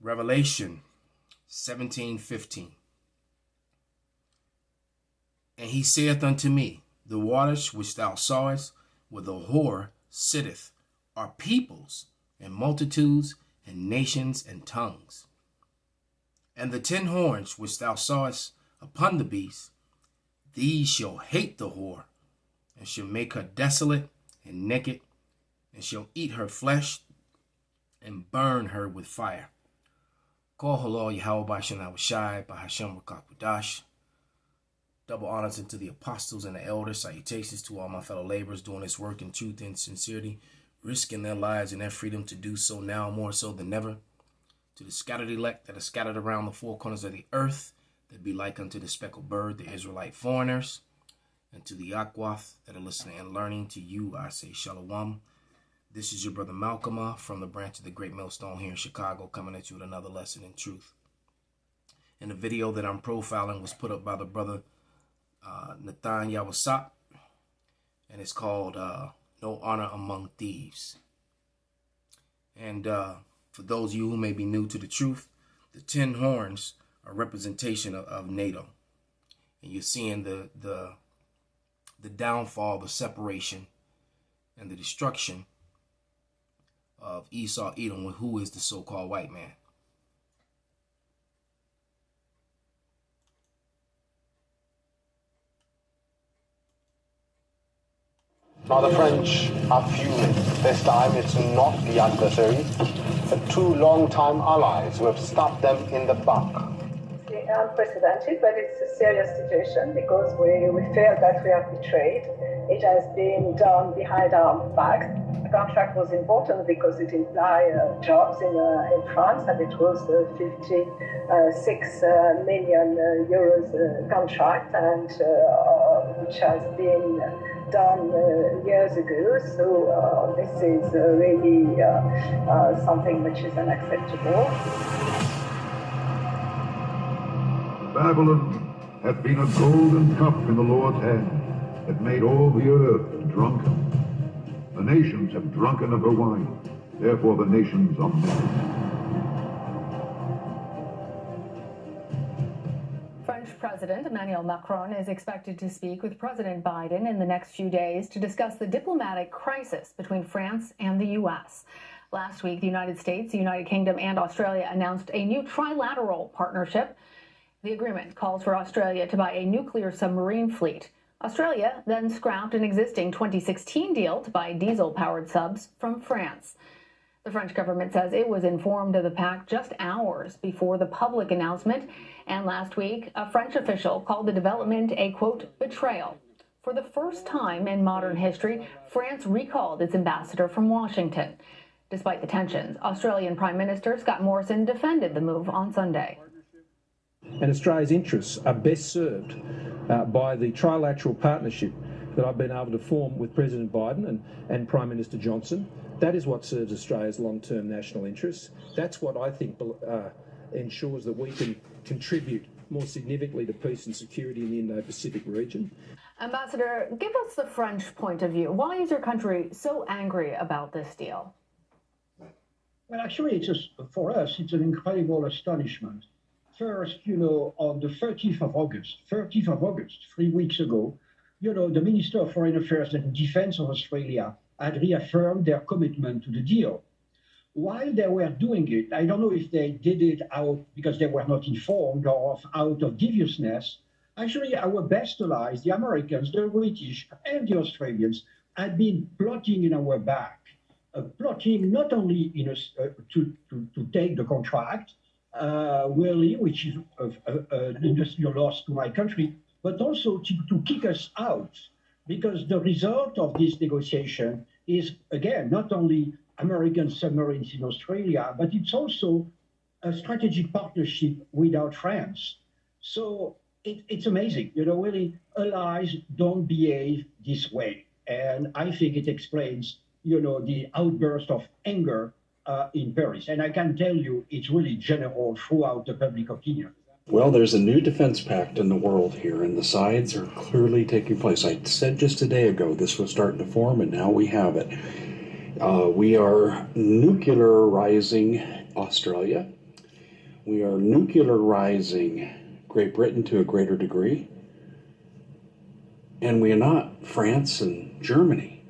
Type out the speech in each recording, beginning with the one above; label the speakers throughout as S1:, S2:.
S1: Revelation 17:15. And he saith unto me, the waters which thou sawest, where the whore sitteth, are peoples and multitudes and nations and tongues. And the 10 horns which thou sawest upon the beast, these shall hate the whore, and shall make her desolate and naked, and shall eat her flesh, and burn her with fire. Call halal Yahweh Bashan Awashai Bahasham Rakakwadash. Double honors unto the apostles and the elders. Salutations to all my fellow laborers doing this work in truth and sincerity, risking their lives and their freedom to do so now more so than ever. To the scattered elect that are scattered around the four corners of the earth, that be like unto the speckled bird, the Israelite foreigners, and to the Akwath that are listening and learning, to you I say Shalom. This is your brother Malcolm from the branch of the Great Millstone here in Chicago, coming at you with another lesson in truth. And the video that I'm profiling was put up by the brother Nathan Yawasap, and it's called No Honor Among Thieves. And for those of you who may be new to the truth, the 10 horns are representation of NATO. And you're seeing the downfall, the separation, and the destruction of Esau Edom, who is the so-called white man.
S2: Now the French are fuming. This time it's not the adversary, but 2 long-time allies who have stabbed them in the back.
S3: It's unprecedented, but it's a serious situation because we feel that we have betrayed. It has been done behind our backs. The contract was important because it implied jobs in France, and it was a 56 million euros contract, and which has been done years ago. So this is really something which is unacceptable.
S4: Babylon hath been a golden cup in the Lord's hand, that made all the earth drunken. The nations have drunken of her wine, therefore the nations are merry.
S5: French President Emmanuel Macron is expected to speak with President Biden in the next few days to discuss the diplomatic crisis between France and the U.S. Last week, the United States, the United Kingdom, and Australia announced a new trilateral partnership. The agreement calls for Australia to buy a nuclear submarine fleet. Australia then scrapped an existing 2016 deal to buy diesel-powered subs from France. The French government says it was informed of the pact just hours before the public announcement. And last week, a French official called the development a, quote, betrayal. For the first time in modern history, France recalled its ambassador from Washington. Despite the tensions, Australian Prime Minister Scott Morrison defended the move on Sunday.
S6: And Australia's interests are best served by the trilateral partnership that I've been able to form with President Biden and Prime Minister Johnson. That is what serves Australia's long-term national interests. That's what I think ensures that we can contribute more significantly to peace and security in the Indo-Pacific region.
S5: Ambassador, give us the French point of view. Why is your country so angry about this deal?
S7: Well, actually, for us, it's an incredible astonishment. First, on the 30th of August, 3 weeks ago, the Minister of Foreign Affairs and Defense of Australia had reaffirmed their commitment to the deal. While they were doing it, I don't know if they did it out because they were not informed or out of deviousness. Actually, our best allies, the Americans, the British, and the Australians, had been plotting in our back, plotting not only to take the contract, really, which is an industrial loss to my country, but also to kick us out, because the result of this negotiation is, again, not only American submarines in Australia, but it's also a strategic partnership without France. So it's amazing. Really, allies don't behave this way. And I think it explains, the outburst of anger in Paris. And I can tell you it's really general throughout the public opinion.
S8: Well, there's a new defense pact in the world here, and the sides are clearly taking place. I said just a day ago this was starting to form, and now we have it. We are nuclearizing Australia. We are nuclearizing Great Britain to a greater degree. And we are not France and Germany.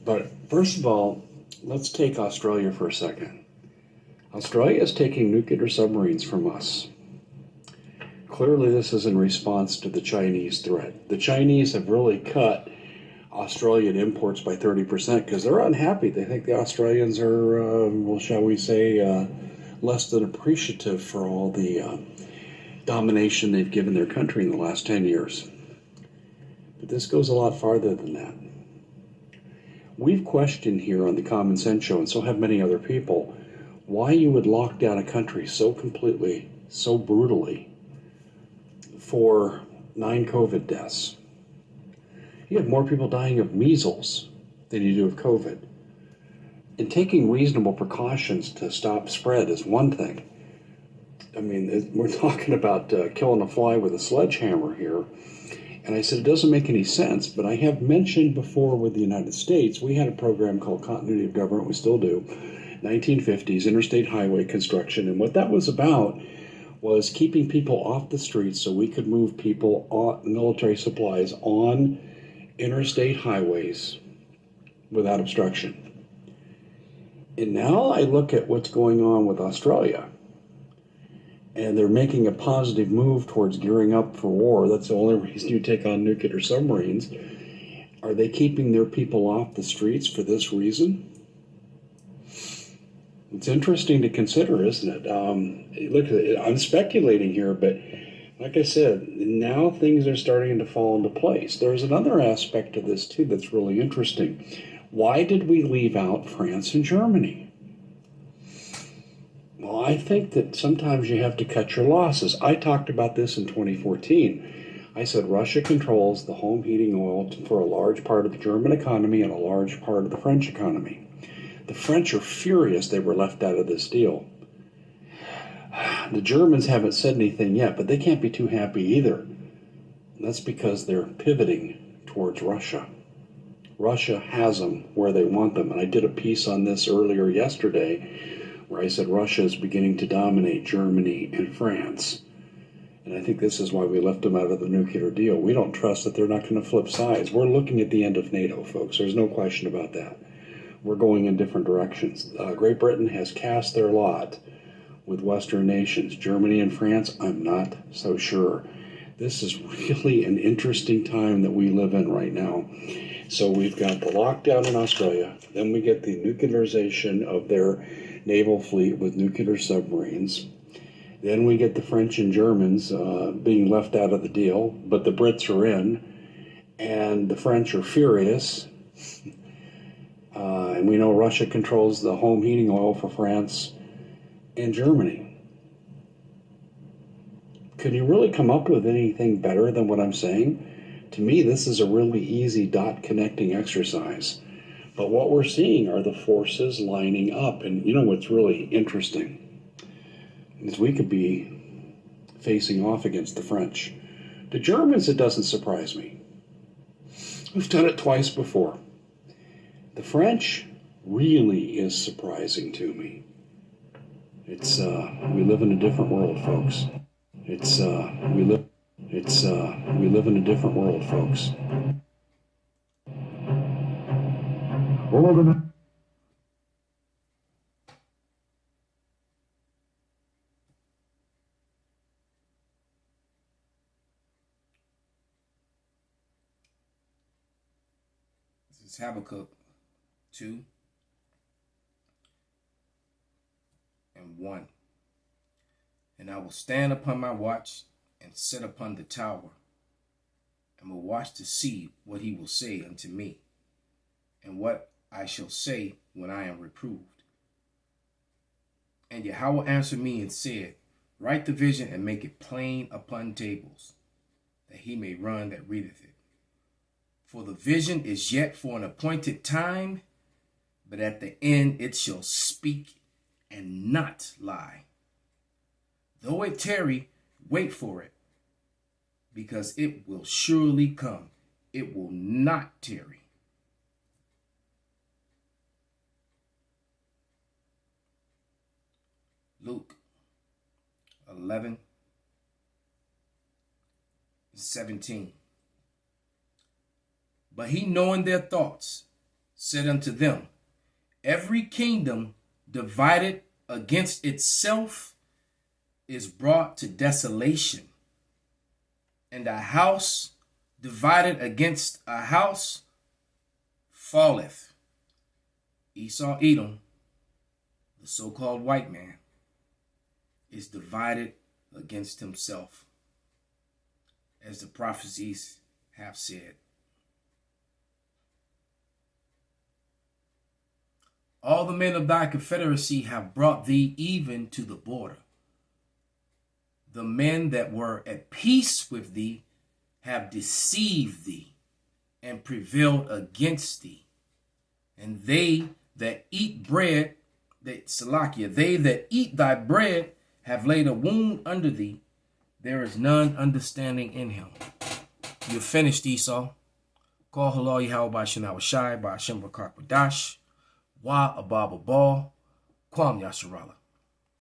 S8: But first of all, let's take Australia for a second. Australia is taking nuclear submarines from us. Clearly, this is in response to the Chinese threat. The Chinese have really cut Australian imports by 30% because they're unhappy. They think the Australians are, well, shall we say, less than appreciative for all the domination they've given their country in the last 10 years. But this goes a lot farther than that. We've questioned here on the Common Sense Show, and so have many other people, why you would lock down a country so completely, so brutally, for 9 COVID deaths. You have more people dying of measles than you do of COVID. And taking reasonable precautions to stop spread is one thing. I mean, we're talking about killing a fly with a sledgehammer here. And I said, it doesn't make any sense, but I have mentioned before with the United States, we had a program called Continuity of Government, we still do, 1950s, interstate highway construction. And what that was about was keeping people off the streets so we could move people, on military supplies, on interstate highways without obstruction. And now I look at what's going on with Australia, and they're making a positive move towards gearing up for war. That's the only reason you take on nuclear submarines. Are they keeping their people off the streets for this reason? It's interesting to consider, isn't it? Look, I'm speculating here, but like I said, now things are starting to fall into place. There's another aspect of this, too, that's really interesting. Why did we leave out France and Germany? Well, I think that sometimes you have to cut your losses. I talked about this in 2014. I said Russia controls the home heating oil for a large part of the German economy and a large part of the French economy. The French are furious they were left out of this deal. The Germans haven't said anything yet, but they can't be too happy either. And that's because they're pivoting towards Russia. Russia has them where they want them. And I did a piece on this earlier yesterday where I said Russia is beginning to dominate Germany and France. And I think this is why we left them out of the nuclear deal. We don't trust that they're not going to flip sides. We're looking at the end of NATO, folks. There's no question about that. We're going in different directions. Great Britain has cast their lot with Western nations. Germany and France, I'm not so sure. This is really an interesting time that we live in right now. So we've got the lockdown in Australia, then we get the nuclearization of their naval fleet with nuclear submarines. Then we get the French and Germans being left out of the deal, but the Brits are in, and the French are furious. And we know Russia controls the home heating oil for France and Germany. Can you really come up with anything better than what I'm saying? To me, this is a really easy dot connecting exercise. But what we're seeing are the forces lining up. And you know what's really interesting is we could be facing off against the French. The Germans, it doesn't surprise me. We've done it twice before. The French really is surprising to me. It's we live in a different world, folks. We live in a different world, folks.
S4: All the
S1: This is Habakkuk 2 and 1. And I will stand upon my watch and sit upon the tower, and will watch to see what he will say unto me, and what I shall say when I am reproved. And Yahweh answered me and said, Write the vision and make it plain upon tables, that he may run that readeth it. For the vision is yet for an appointed time, but at the end it shall speak and not lie. Though it tarry, wait for it, because it will surely come. It will not tarry. Luke 11, 17. But he, knowing their thoughts, said unto them, every kingdom divided against itself is brought to desolation, and a house divided against a house falleth. Esau, Edom, the so-called white man, is divided against himself, as the prophecies have said. All the men of thy confederacy have brought thee even to the border. The men that were at peace with thee have deceived thee and prevailed against thee. And they that eat bread, they that eat thy bread have laid a wound under thee. There is none understanding in him. You're finished, Esau. Call halal Yahweh by Shana Shai by Hashem Rakak Wadash. Wa Ababa Ball. Kwam Yasharala.